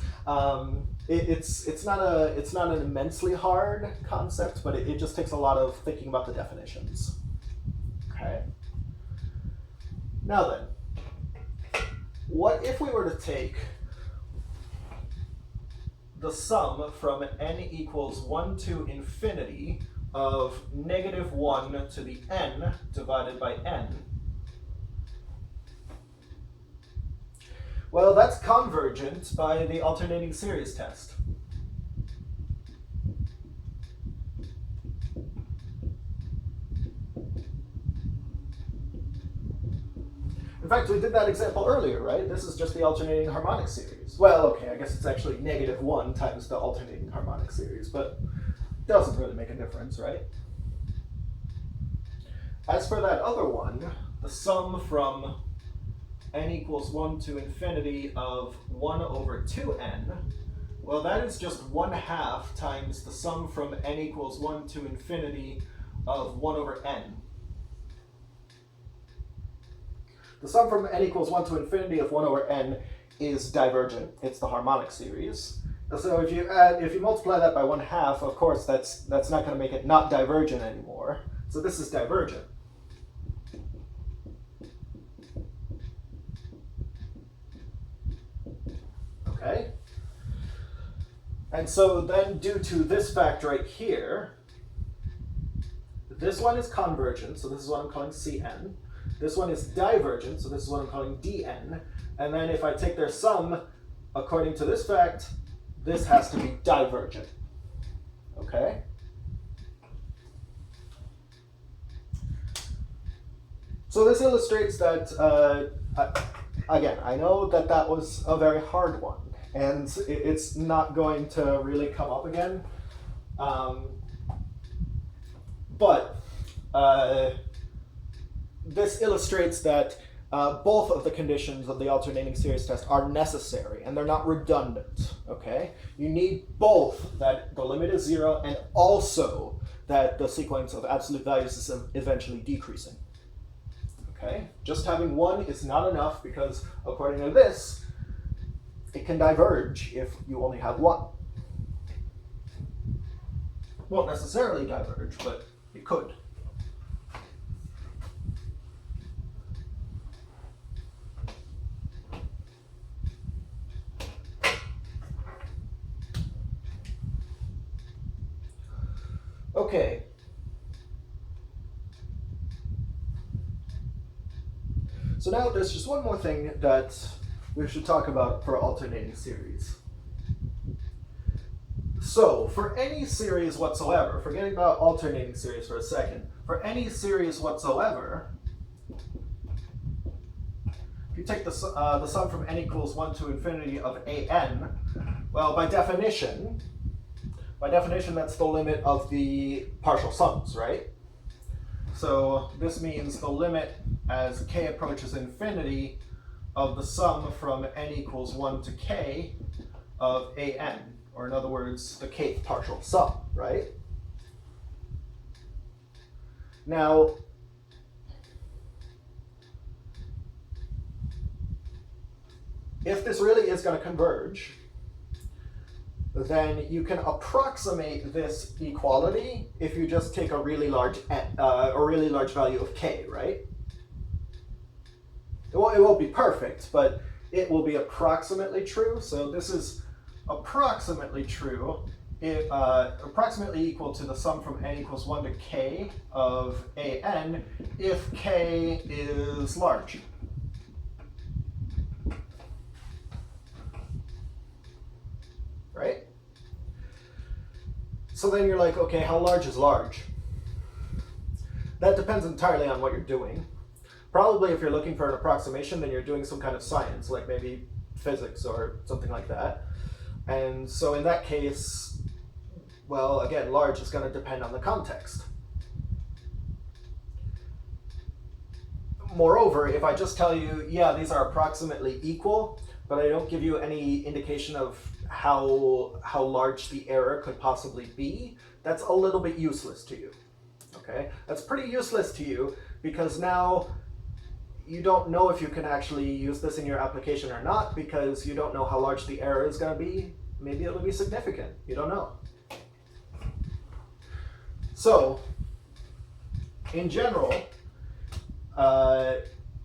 It's not an immensely hard concept, but it just takes a lot of thinking about the definitions. Okay? Now then, what if we were to take the sum from n equals 1 to infinity of negative 1 to the n divided by n? Well, that's convergent by the alternating series test. In fact, we did that example earlier, right? This is just the alternating harmonic series. Well, okay, I guess it's actually -1 times the alternating harmonic series, but it doesn't really make a difference, right? As for that other one, the sum from n equals 1 to infinity of 1 over 2n, well, that is just 1/2 times the sum from n equals 1 to infinity of 1 over n. The sum from n equals 1 to infinity of 1 over n is divergent. It's the harmonic series. So if you multiply that by 1/2, of course, that's not going to make it not divergent anymore. So this is divergent. Okay? And so then due to this fact right here, this one is convergent, so this is what I'm calling Cn. This one is divergent, so this is what I'm calling Dn. And then if I take their sum, according to this fact, this has to be divergent. Okay? So this illustrates that, again, I know that that was a very hard one, and it's not going to really come up again. But this illustrates that both of the conditions of the alternating series test are necessary, and they're not redundant, okay? You need both that the limit is 0 and also that the sequence of absolute values is eventually decreasing, okay? Just having one is not enough because, according to this, it can diverge if you only have one. Won't necessarily diverge, but it could. Okay. So now there's just one more thing that we should talk about for alternating series. So for any series whatsoever, forgetting about alternating series for a second, for any series whatsoever, if you take the sum from n equals 1 to infinity of an, well, by definition, that's the limit of the partial sums, right? So this means the limit as k approaches infinity of the sum from n equals 1 to k of an, or in other words, the kth partial sum, right? Now, if this really is going to converge, then you can approximate this equality if you just take a really large value of k, right? It won't be perfect, but it will be approximately true. So this is approximately true, approximately equal to the sum from n equals 1 to k of an if k is large. Right? So then you're like, okay, how large is large? That depends entirely on what you're doing. Probably if you're looking for an approximation, then you're doing some kind of science, like maybe physics or something like that. And so in that case, well, again, large is going to depend on the context. Moreover, if I just tell you, yeah, these are approximately equal, but I don't give you any indication of how large the error could possibly be, that's a little bit useless to you. Okay? That's pretty useless to you because now you don't know if you can actually use this in your application or not because you don't know how large the error is going to be. Maybe it'll be significant. You don't know. So, in general,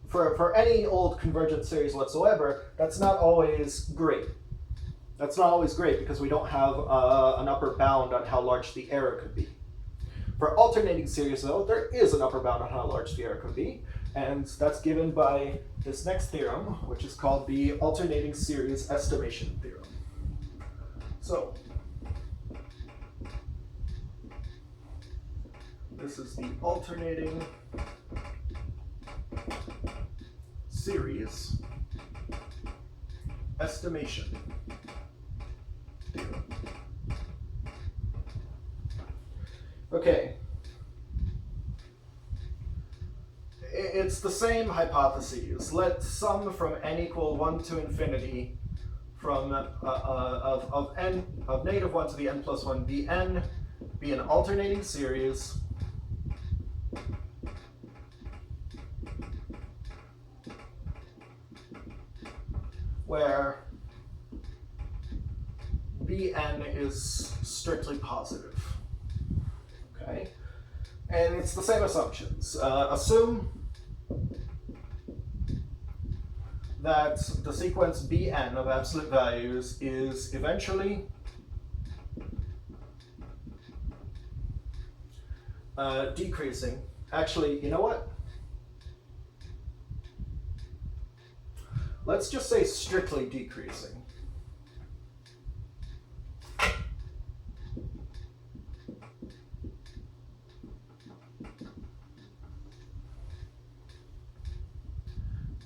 for any old convergent series whatsoever, that's not always great. That's not always great because we don't have an upper bound on how large the error could be. For alternating series, though, there is an upper bound on how large the error can be, and that's given by this next theorem, which is called the alternating series estimation theorem. So, this is the alternating series estimation theorem. Okay. It's the same hypotheses. Let sum from n equal 1 to infinity from of -1 to the n plus 1 bn be an alternating series where bn is strictly positive. Okay, and it's the same assumptions. Assume that the sequence bn of absolute values is eventually decreasing. Actually, you know what? Let's just say strictly decreasing.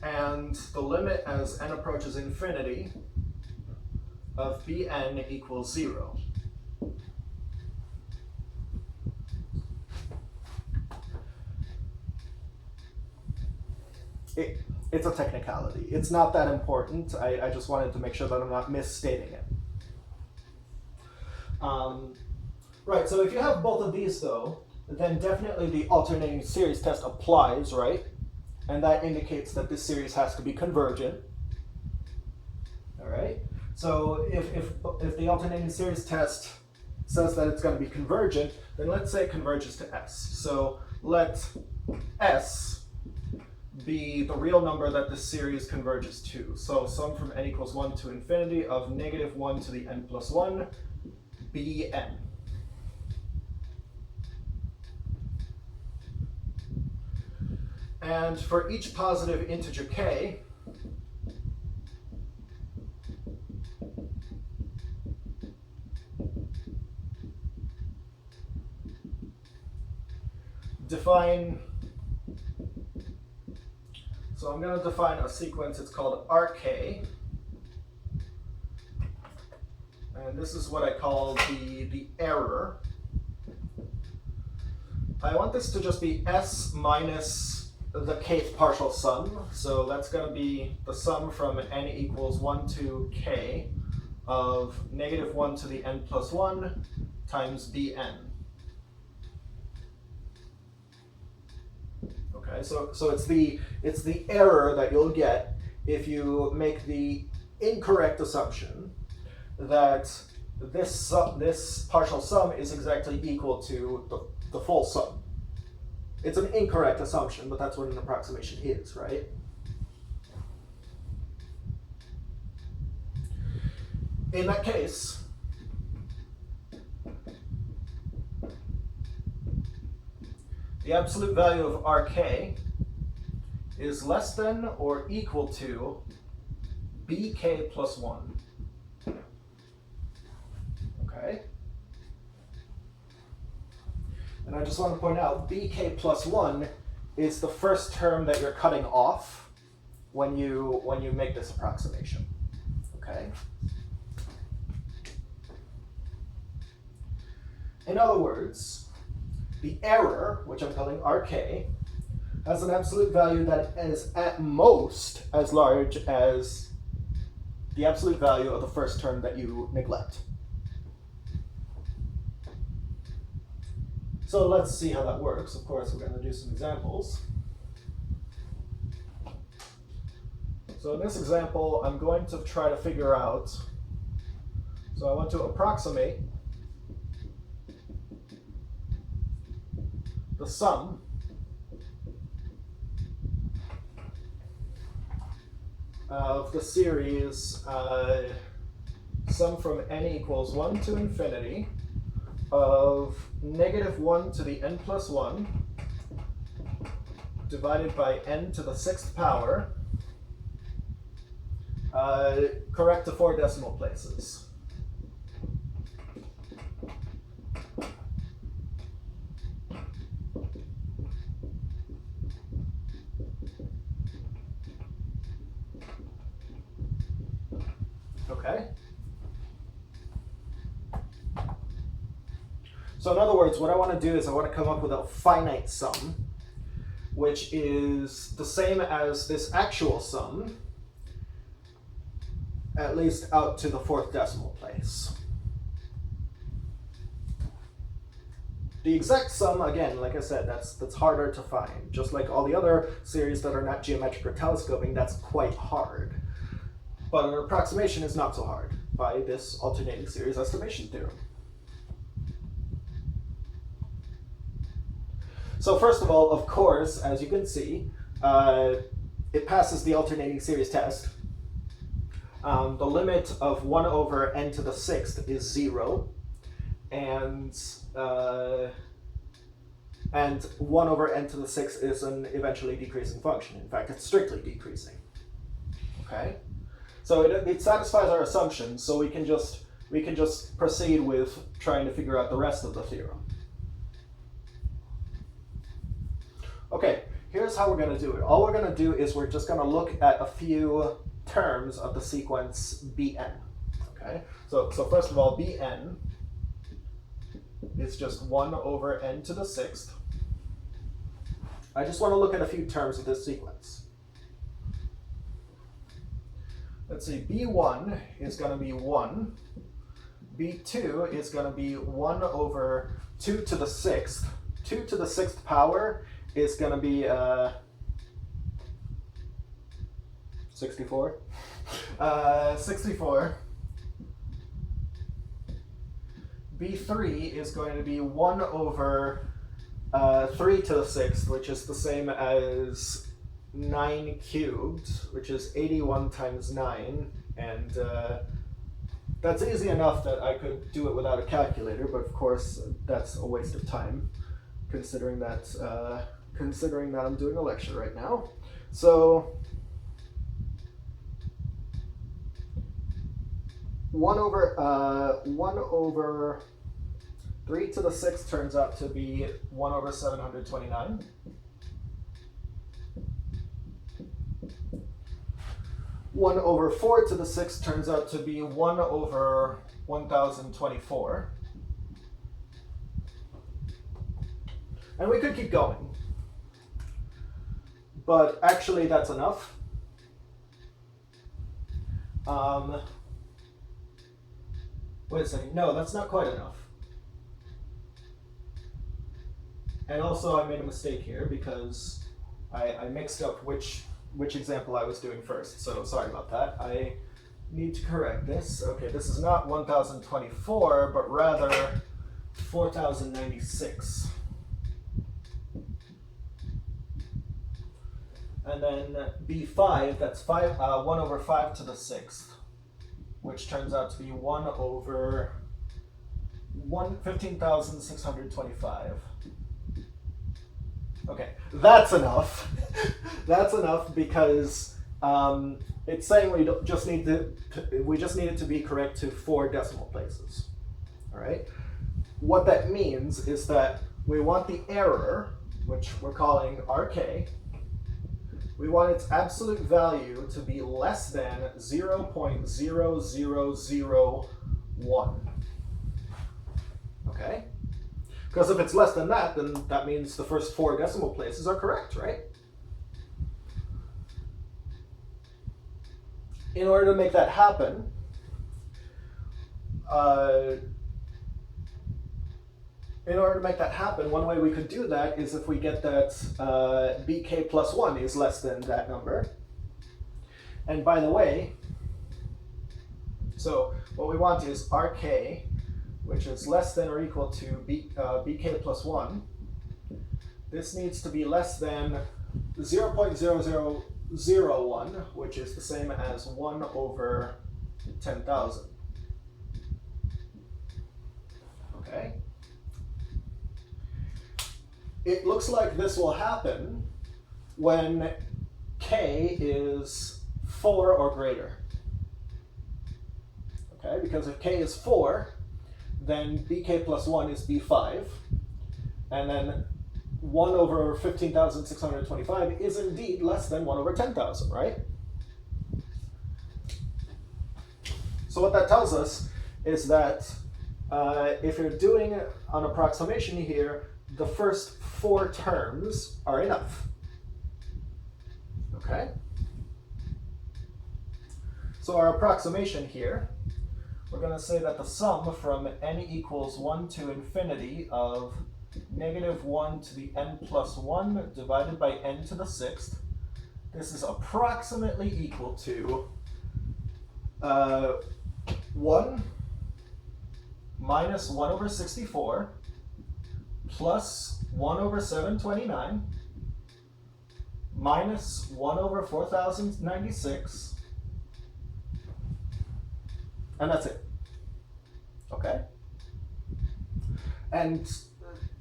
And the limit as n approaches infinity of bn equals 0. It's a technicality. It's not that important. I just wanted to make sure that I'm not misstating it. Right, so if you have both of these though, then definitely the alternating series test applies, right? And that indicates that this series has to be convergent. All right. So if the alternating series test says that it's going to be convergent, then let's say it converges to S. So let S be the real number that this series converges to. So sum from n equals 1 to infinity of -1 to the n plus 1 bn. And for each positive integer k, define, so I'm going to define a sequence, it's called Rk, and this is what I call the error. I want this to just be S minus the kth partial sum, so that's going to be the sum from n equals 1 to k of -1 to the n plus 1 times bn. Okay, so it's the error that you'll get if you make the incorrect assumption that this partial sum is exactly equal to the full sum. It's an incorrect assumption, but that's what an approximation is, right? In that case, the absolute value of Rk is less than or equal to bk plus 1. Okay? And I just want to point out, bk plus 1 is the first term that you're cutting off when you make this approximation. Okay? In other words, the error, which I'm calling Rk, has an absolute value that is at most as large as the absolute value of the first term that you neglect. So let's see how that works. Of course, we're going to do some examples. So in this example, I'm going to try to figure out, so I want to approximate the sum of the series sum from n equals 1 to infinity of -1 to the n plus 1 divided by n to the 6th power, correct to 4 decimal places. Okay. So in other words, what I want to do is I want to come up with a finite sum, which is the same as this actual sum, at least out to the 4th decimal place. The exact sum, again, like I said, that's harder to find. Just like all the other series that are not geometric or telescoping, that's quite hard. But an approximation is not so hard by this alternating series estimation theorem. So first of all, of course, as you can see, it passes the alternating series test. The limit of 1 over n to the 6th is 0, and 1 over n to the 6th is an eventually decreasing function. In fact, it's strictly decreasing. Okay, so it satisfies our assumptions. So we can just proceed with trying to figure out the rest of the theorem. Okay, here's how we're going to do it. All we're going to do is we're just going to look at a few terms of the sequence Bn. Okay, so first of all, Bn is just 1 over n to the 6th. I just want to look at a few terms of this sequence. Let's see, B1 is going to be 1. B2 is going to be 1 over 2 to the 6th. 2 to the 6th power is going to be 64. 64. B3 is going to be 1 over 3 to the 6th, which is the same as 9 cubed, which is 81 times 9. And that's easy enough that I could do it without a calculator, but of course that's a waste of time, considering that I'm doing a lecture right now. So 1 over 3 to the 6th turns out to be 1 over 729. One over 4 to the 6th turns out to be 1 over 1024. And we could keep going. But actually that's enough. Wait a second, no, that's not quite enough. And also I made a mistake here because I mixed up which example I was doing first, so sorry about that. I need to correct this. Okay, this is not 1024, but rather 4096. And then B5, that's 1 over 5 to the 6th, which turns out to be 1 over 15,625. Okay, that's enough. That's enough because it's saying we just need it to be correct to 4 decimal places. All right. What that means is that we want the error, which we're calling RK. We want its absolute value to be less than 0.0001. Okay? Because if it's less than that, then that means the first 4 decimal places are correct, right? In order to make that happen, one way we could do that is if we get that bk plus 1 is less than that number. And by the way, so what we want is RK, which is less than or equal to bk plus 1. This needs to be less than 0.0001, which is the same as 1 over 10,000. Okay? it looks like this will happen when k is 4 or greater. Okay, because if k is 4, then bk plus 1 is b5, and then 1 over 15,625 is indeed less than 1 over 10,000, right? So what that tells us is that if you're doing an approximation here, the first 4 terms are enough. Okay? So our approximation here, we're going to say that the sum from n equals 1 to infinity of -1 to the n plus 1 divided by n to the 6th, this is approximately equal to 1 minus 1 over 64 plus 1 over 729 minus 1 over 4096, and that's it. Okay? And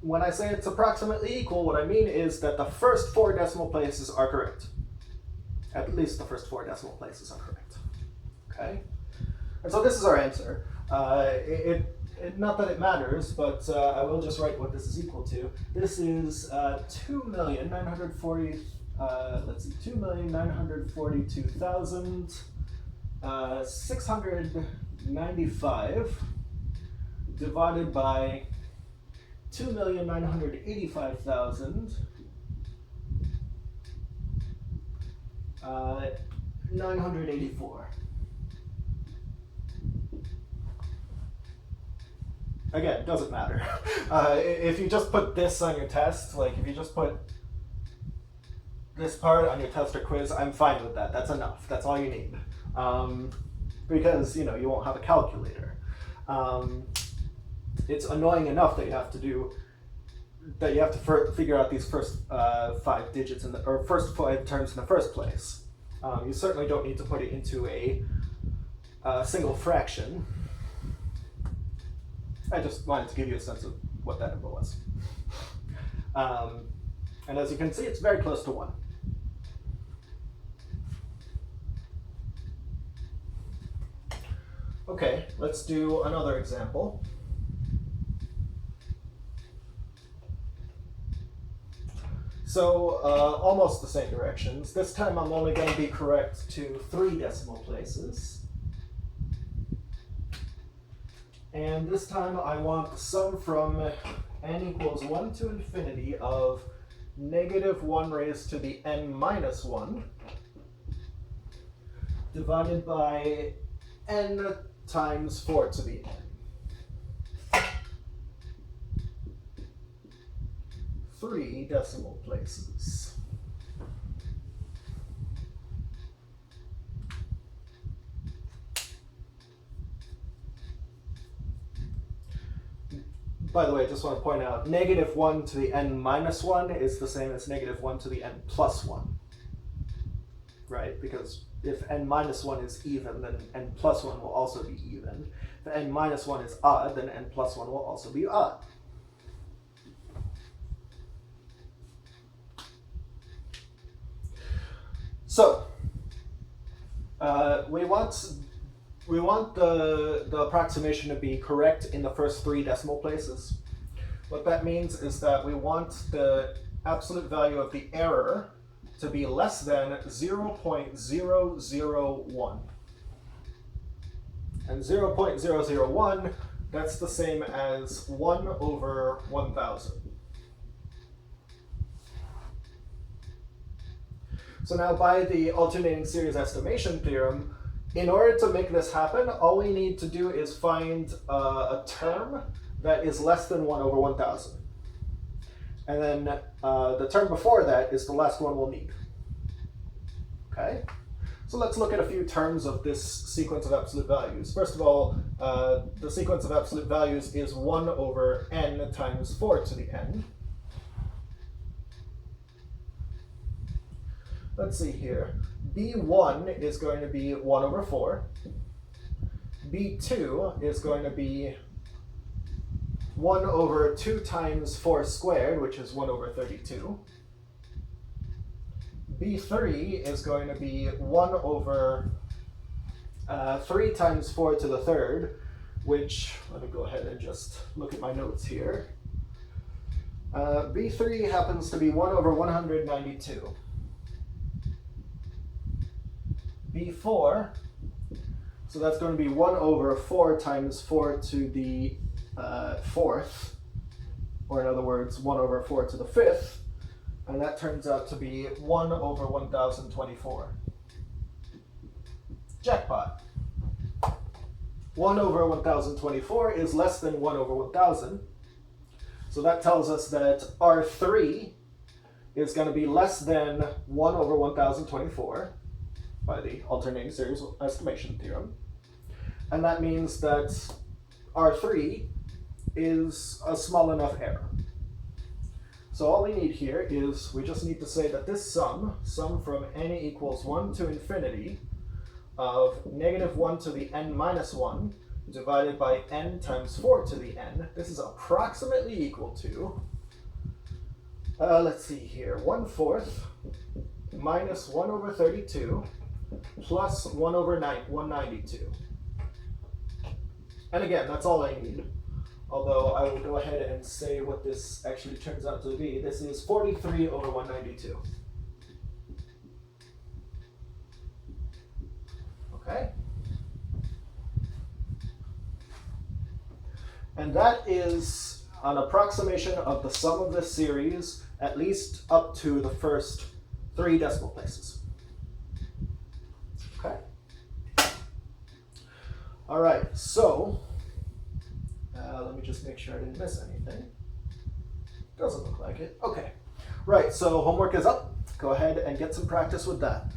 when I say it's approximately equal, what I mean is that the first 4 decimal places are correct. At least the first 4 decimal places are correct. Okay? And so this is our answer. Not that it matters, but I will just write what this is equal to. This is 2,942,695 divided by 2,985,984. Again, doesn't matter. If you just put this on your test, like if you just put this part on your test or quiz, I'm fine with that. That's enough. That's all you need. Because, you know, you won't have a calculator. It's annoying enough that you have to figure out these first 5 digits or first 5 terms in the first place. You certainly don't need to put it into a single fraction. I just wanted to give you a sense of what that number was. And as you can see, it's very close to 1. Okay, let's do another example. So almost the same directions. This time I'm only going to be correct to 3 decimal places. And this time I want the sum from n equals 1 to infinity of -1 raised to the n minus 1 divided by n times 4 to the n. 3 decimal places. By the way, I just want to point out, -1 to the n minus 1 is the same as -1 to the n plus 1. Right? Because if n minus 1 is even, then n plus 1 will also be even. If n minus 1 is odd, then n plus 1 will also be odd. So, we want the approximation to be correct in the first 3 decimal places. What that means is that we want the absolute value of the error to be less than 0.001. And 0.001, that's the same as 1 over 1,000. So now by the alternating series estimation theorem, in order to make this happen, all we need to do is find a term that is less than 1 over 1,000. And then the term before that is the last one we'll need. Okay? So let's look at a few terms of this sequence of absolute values. First of all, the sequence of absolute values is 1 over n times 4 to the n. Let's see here. B1 is going to be 1 over 4. B2 is going to be 1 over 2 times 4 squared, which is 1 over 32. B3 is going to be 1 over 3 times 4 to the third, which, let me go ahead and just look at my notes here. B3 happens to be 1 over 192. B4, so that's going to be 1 over 4 times 4 to the fourth, or in other words, 1 over 4 to the fifth, and that turns out to be 1 over 1024. Jackpot. 1 over 1024 is less than 1 over 1000. So that tells us that R3 is going to be less than 1 over 1024 by the alternating series estimation theorem. And that means that R3 is a small enough error. So all we need here is, we just need to say that this sum from n equals 1 to infinity of -1 to the n minus 1 divided by n times 4 to the n, this is approximately equal to, let's see here, 1/4 minus 1 over 32 plus 1 over 192. And again, that's all I need. Although I will go ahead and say what this actually turns out to be. This is 43 over 192. Okay? And that is an approximation of the sum of this series, at least up to the first 3 decimal places. Okay? All right, so let me just make sure I didn't miss anything. Doesn't look like it. Okay. Right, so homework is up. Go ahead and get some practice with that.